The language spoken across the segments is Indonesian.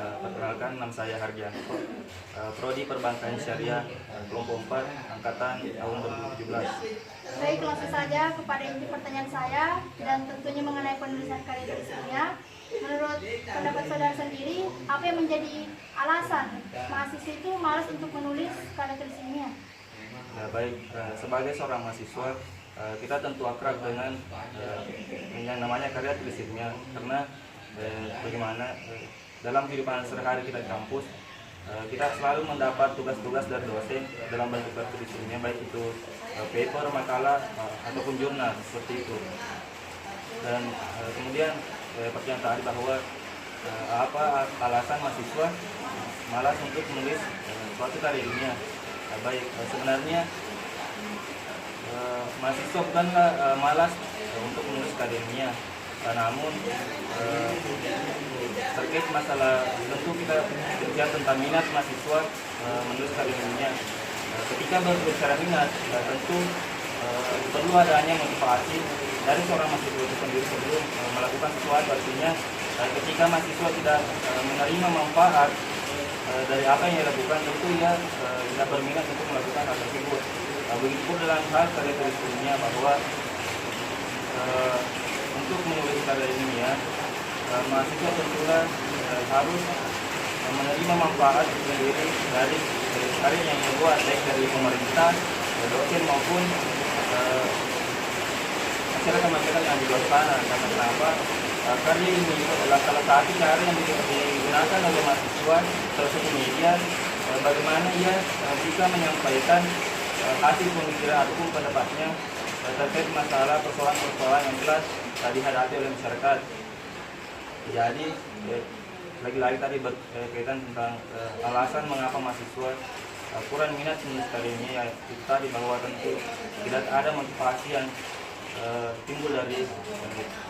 Perkenalkan, nama saya Hargianto, Prodi Perbankan Syariah, kelompok 4, angkatan tahun 2017. Baik, langsung saja kepada inti pertanyaan saya, dan tentunya mengenai penulisan karya tulis ilmiah. Menurut pendapat saudara sendiri, apa yang menjadi alasan mahasiswa itu malas untuk menulis karya tulis ilmiah? Ya, baik, sebagai seorang mahasiswa, kita tentu akrab dengan yang namanya karya tulis ilmiah, karena bagaimana dalam kehidupan sehari-hari kita di kampus, kita selalu mendapat tugas-tugas dari dosen dalam bentuk karya tulis ilmiah, baik itu paper, makalah, ataupun jurnal, seperti itu. Dan kemudian pertanyaan tadi bahwa apa alasan mahasiswa malas untuk menulis suatu karya ilmiah. Baik, sebenarnya mahasiswa bukanlah malas untuk menulis karya ilmiah, namun terkait masalah, tentu kita berbicara tentang minat mahasiswa menulis karya ilmiah. Ketika berbicara minat, tentu perlu adanya motivasi dari seorang mahasiswa itu sendiri sebelum melakukan sesuatu. Artinya ketika mahasiswa tidak menerima manfaat dari apa yang ia lakukan, tentu ia tidak berminat untuk melakukan hal tersebut. Begitupun dalam hal karya tulis ilmiah, bahwa untuk menulis karya ilmiah, mahasiswa tentunya harus menerima manfaat sendiri dari karya yang dibuat, baik dari pemerintah, dosen maupun masyarakat yang di luar sana. Karena kenapa? Karya ini adalah salah satu cara yang digunakan oleh mahasiswa, salah satu media bagaimana ia bisa menyampaikan hasil pemikiran ataupun pendapatnya terkait masalah persoalan-persoalan yang telah dihadapi oleh masyarakat. Jadi lagi-lagi tadi berkaitan tentang alasan mengapa mahasiswa kurang minat menulis karya ini, ya itu tadi bahwa tentu tidak ada motivasi yang timbul dari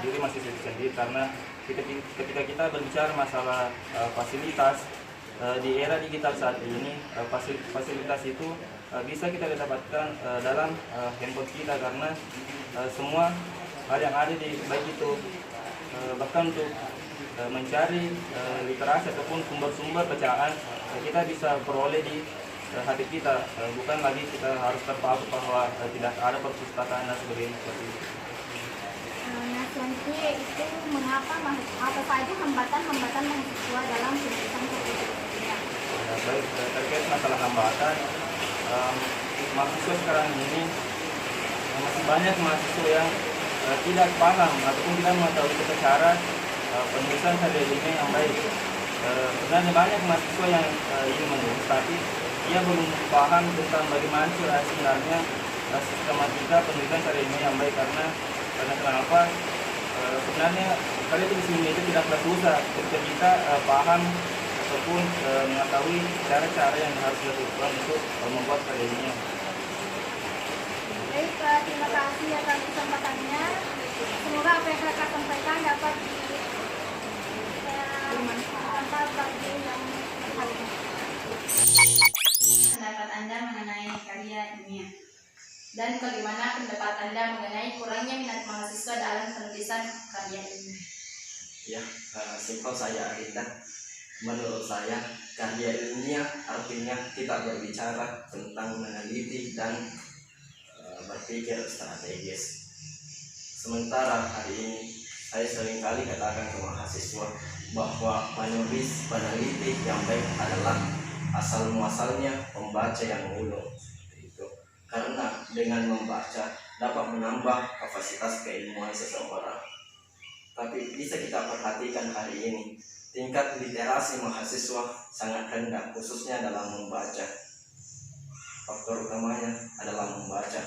diri mahasiswa itu sendiri. Karena ketika kita berbicara masalah fasilitas di era digital saat ini, fasilitas itu bisa kita dapatkan dalam handphone kita, karena semua hal yang ada di baik itu bahkan untuk mencari literasi ataupun sumber-sumber bacaan kita bisa peroleh di hati kita, bukan lagi kita harus terpaku bahwa tidak ada perpustakaan dan sebagainya seperti itu. Nah, selanjutnya itu mengapa apa saja hambatan-hambatan mahasiswa dalam penulisan karya tulis ilmiah? Baik, terkait masalah hambatan, mahasiswa sekarang ini masih banyak mahasiswa yang tidak paham ataupun tidak mengetahui tata cara penulisan karya ilmiah yang baik. Sebenarnya banyak mahasiswa yang ingin menulis, tapi ia belum paham tentang bagaimana sebenarnya sistematika penulisan karya ilmiah yang baik. Karena kenapa? Sebenarnya karya tulis ilmiah itu tidak susah ketika kita paham ataupun mengetahui cara-cara yang harus dilakukan untuk membuat karya ilmiah. Baik, terima kasih atas kesempatannya. Semoga apa yang kakak sampaikan dapat bermanfaat bagi yang berharga. Pendapat Anda mengenai karya ilmiah, dan bagaimana pendapat Anda mengenai kurangnya minat mahasiswa dalam penulisan karya ilmiah? Ya, simpel saya Arita. Menurut saya, karya ilmiah artinya kita berbicara tentang meneliti dan berpikir strategis. Sementara hari ini saya seringkali katakan ke mahasiswa bahwa menulis peneliti yang baik adalah asal muasalnya pembaca yang ulung. Itu karena dengan membaca dapat menambah kapasitas keilmuan seseorang. Tapi bisa kita perhatikan hari ini, tingkat literasi mahasiswa sangat rendah, khususnya dalam membaca. Faktor utamanya adalah membaca.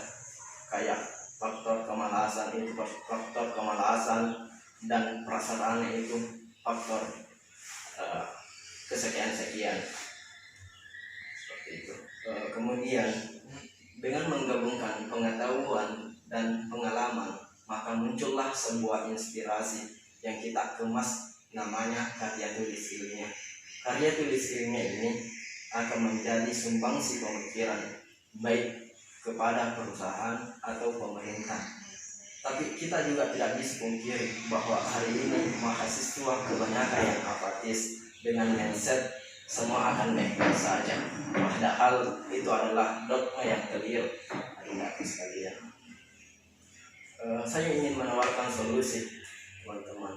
Kayak faktor kemalasan itu, faktor kemalasan, dan prasarana itu faktor kesekian-sekian. Seperti itu. Kemudian dengan menggabungkan pengetahuan dan pengalaman, maka muncullah sebuah inspirasi yang kita kemas, namanya karya tulis ilmiah. Karya tulis ilmiah ini akan menjadi sumbangsi pemikiran baik kepada perusahaan atau pemerintah. Tapi kita juga tidak bisa pungkiri bahwa hari ini mahasiswa kebanyakan yang apatis, dengan mindset semua akan baik-baik saja. Padahal itu adalah dogma yang keliru. Adik-adik sekalian, saya ingin menawarkan solusi, teman-teman.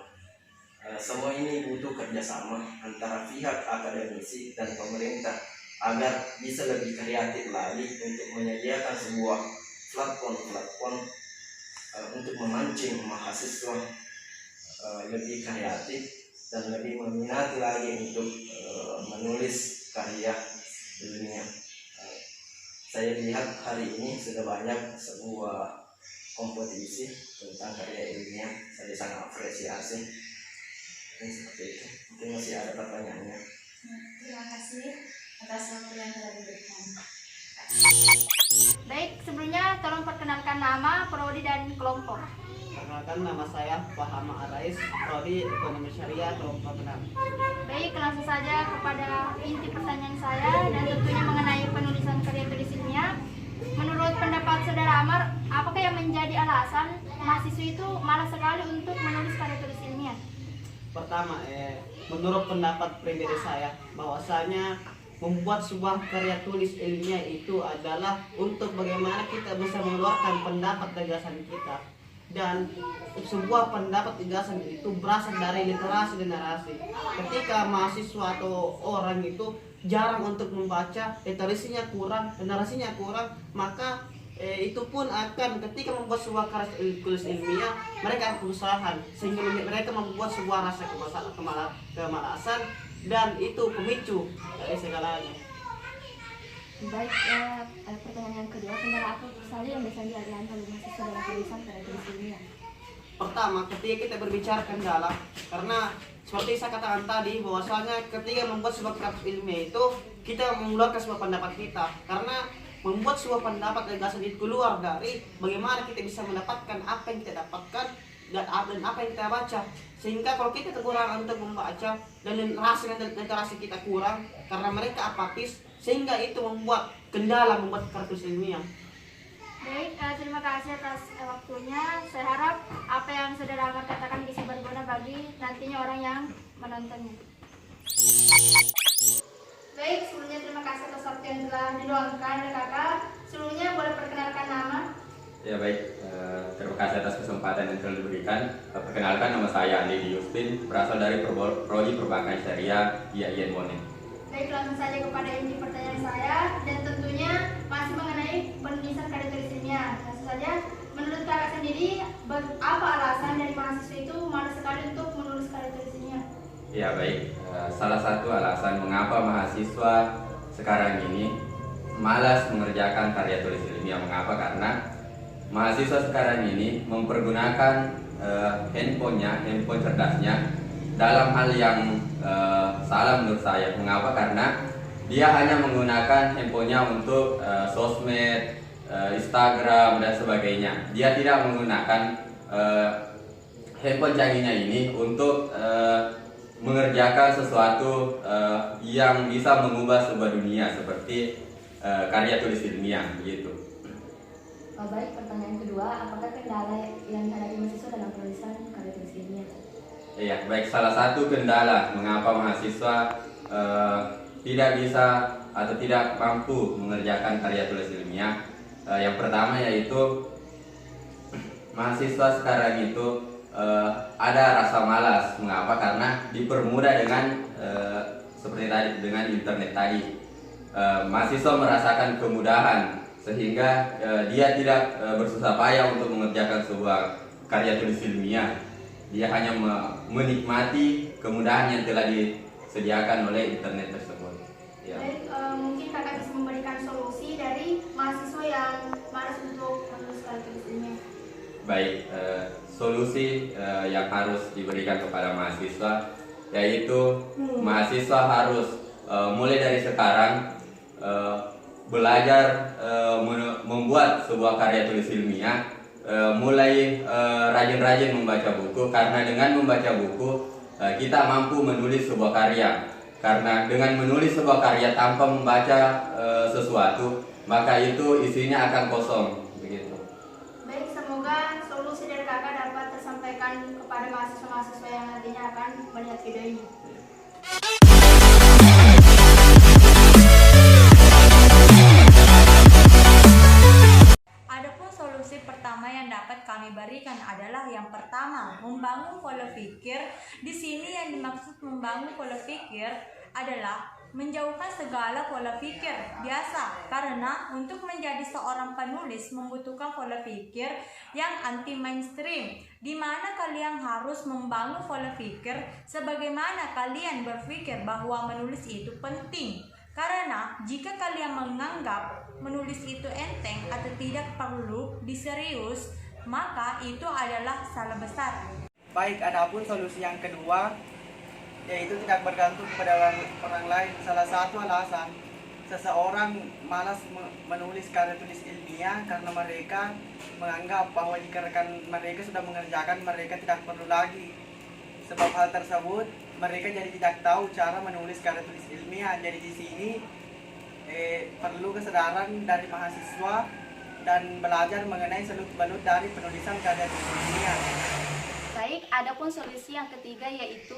Semua ini butuh kerjasama antara pihak akademisi dan pemerintah agar bisa lebih kreatif lagi untuk menyediakan sebuah platform untuk memancing mahasiswa lebih kreatif dan lebih meminati lagi untuk menulis karya ilmiah. Saya lihat hari ini sudah banyak sebuah kompetisi tentang karya ilmiah. Saya sangat apresiasi. Seperti itu. Mungkin masih ada pertanyaannya. Terima kasih atas waktu yang telah diberikan. Baik, sebelumnya tolong perkenalkan nama, prodi dan kelompok. Perkenalkan, nama saya Fahama Arais, prodi Ekonomi Syariah kelompok 6. Baik, langsung saja kepada inti pertanyaan saya dan tentunya mengenai penulisan karya tulis ilmiah. Menurut pendapat Saudara Amar, apakah yang menjadi alasan mahasiswa itu malas sekali untuk menulis karya tulis ilmiah? Pertama, menurut pendapat pribadi saya, bahwasanya membuat sebuah karya tulis ilmiah itu adalah untuk bagaimana kita bisa mengeluarkan pendapat gagasan kita, dan sebuah pendapat gagasan itu berasal dari literasi dan narasi. Ketika mahasiswa atau orang itu jarang untuk membaca, literasinya kurang dan narasinya kurang, maka itu pun akan ketika membuat sebuah karya tulis ilmiah mereka akan kesusahan, sehingga mereka membuat sebuah rasa kemalasan, dan itu pemicu dari segalanya. Baik, pertanyaan yang kedua, kendala apa saja yang biasanya dialami oleh mahasiswa dalam tulisan karya tulis ilmiah? Pertama, ketika kita berbicara kendala, karena seperti saya katakan tadi, bahwasanya ketika membuat sebuah karya ilmiah itu kita mengeluarkan sebuah pendapat kita, karena membuat sebuah pendapat gagasan itu keluar dari bagaimana kita bisa mendapatkan apa yang kita dapatkan dan apa yang kita baca. Sehingga kalau kita kekurangan untuk membaca dan literasi kita kurang karena mereka apatis, sehingga itu membuat kendala membuat karya tulis ilmiah. Baik, terima kasih atas waktunya. Saya harap apa yang Saudara Amar katakan bisa berguna bagi nantinya orang yang menontonnya. Baik, sebelumnya terima kasih atas waktu yang telah diluangkan oleh kakak. Sebelumnya boleh perkenalkan nama. Ya baik, terima kasih atas kesempatan yang telah diberikan. Perkenalkan, nama saya Andi Yustin, berasal dari Prodi Perbankan Syariah IAIN Monet. Baik, langsung saja kepada inti pertanyaan saya, dan tentunya masih mengenai penulisan karya tulis ilmiah. Langsung saja, menurut kakak sendiri, apa alasan dari mahasiswa itu malas sekali untuk menulis karya tulis ilmiah? Ya baik, salah satu alasan mengapa mahasiswa sekarang ini malas mengerjakan karya tulis ilmiah. Mengapa? Karena mahasiswa sekarang ini mempergunakan handphone cerdasnya dalam hal yang salah menurut saya. Mengapa? Karena dia hanya menggunakan handphonenya untuk sosmed, Instagram dan sebagainya. Dia tidak menggunakan handphone canggihnya ini untuk mengerjakan sesuatu yang bisa mengubah sebuah dunia seperti karya tulis ilmiah begitu. Baik, pertanyaan kedua, apakah kendala yang dihadapi mahasiswa dalam penulisan karya tulis ilmiah? Iya, baik, salah satu kendala mengapa mahasiswa tidak bisa atau tidak mampu mengerjakan karya tulis ilmiah, yang pertama yaitu mahasiswa sekarang itu ada rasa malas. Mengapa? Karena dipermudah dengan seperti tadi, dengan internet tadi. Mahasiswa merasakan kemudahan sehingga dia tidak bersusah payah untuk mengerjakan sebuah karya tulis ilmiah. Dia hanya menikmati kemudahan yang telah disediakan oleh internet tersebut. Ya. Baik, mungkin kakak bisa memberikan solusi dari mahasiswa yang malas untuk menulis karya tulis ilmiah. Baik, solusi yang harus diberikan kepada mahasiswa yaitu mahasiswa harus mulai dari sekarang belajar membuat sebuah karya tulis ilmiah, mulai rajin-rajin membaca buku, karena dengan membaca buku kita mampu menulis sebuah karya. Karena dengan menulis sebuah karya tanpa membaca sesuatu, maka itu isinya akan kosong begitu. Baik, semoga solusi dari kakak dapat tersampaikan kepada mahasiswa-mahasiswa yang nantinya akan melihat video ini. pertama, membangun pola pikir. Di sini yang dimaksud membangun pola pikir adalah menjauhkan segala pola pikir biasa, karena untuk menjadi seorang penulis membutuhkan pola pikir yang anti mainstream, di mana kalian harus membangun pola pikir sebagaimana kalian berpikir bahwa menulis itu penting. Karena jika kalian menganggap menulis itu enteng atau tidak perlu diserius, maka itu adalah salah besar. Baik, adapun solusi yang kedua, yaitu tidak bergantung kepada orang lain. Salah satu alasan seseorang malas menulis karya tulis ilmiah karena mereka menganggap bahwa jika rekan mereka sudah mengerjakan, mereka tidak perlu lagi. Sebab hal tersebut, mereka jadi tidak tahu cara menulis karya tulis ilmiah. Jadi di sini perlu kesadaran dari mahasiswa dan belajar mengenai seluk-beluk dari penulisan karya tulis ilmiah. Baik, adapun solusi yang ketiga yaitu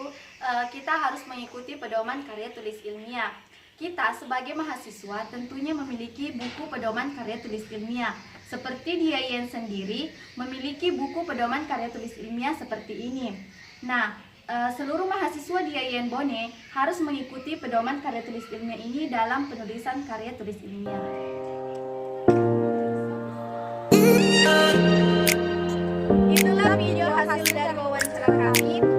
kita harus mengikuti pedoman karya tulis ilmiah. Kita sebagai mahasiswa tentunya memiliki buku pedoman karya tulis ilmiah. Seperti di IAIN sendiri memiliki buku pedoman karya tulis ilmiah seperti ini. Nah, seluruh mahasiswa di IAIN Bone harus mengikuti pedoman karya tulis ilmiah ini dalam penulisan karya tulis ilmiah. Itulah video hasil dari wawancara kami.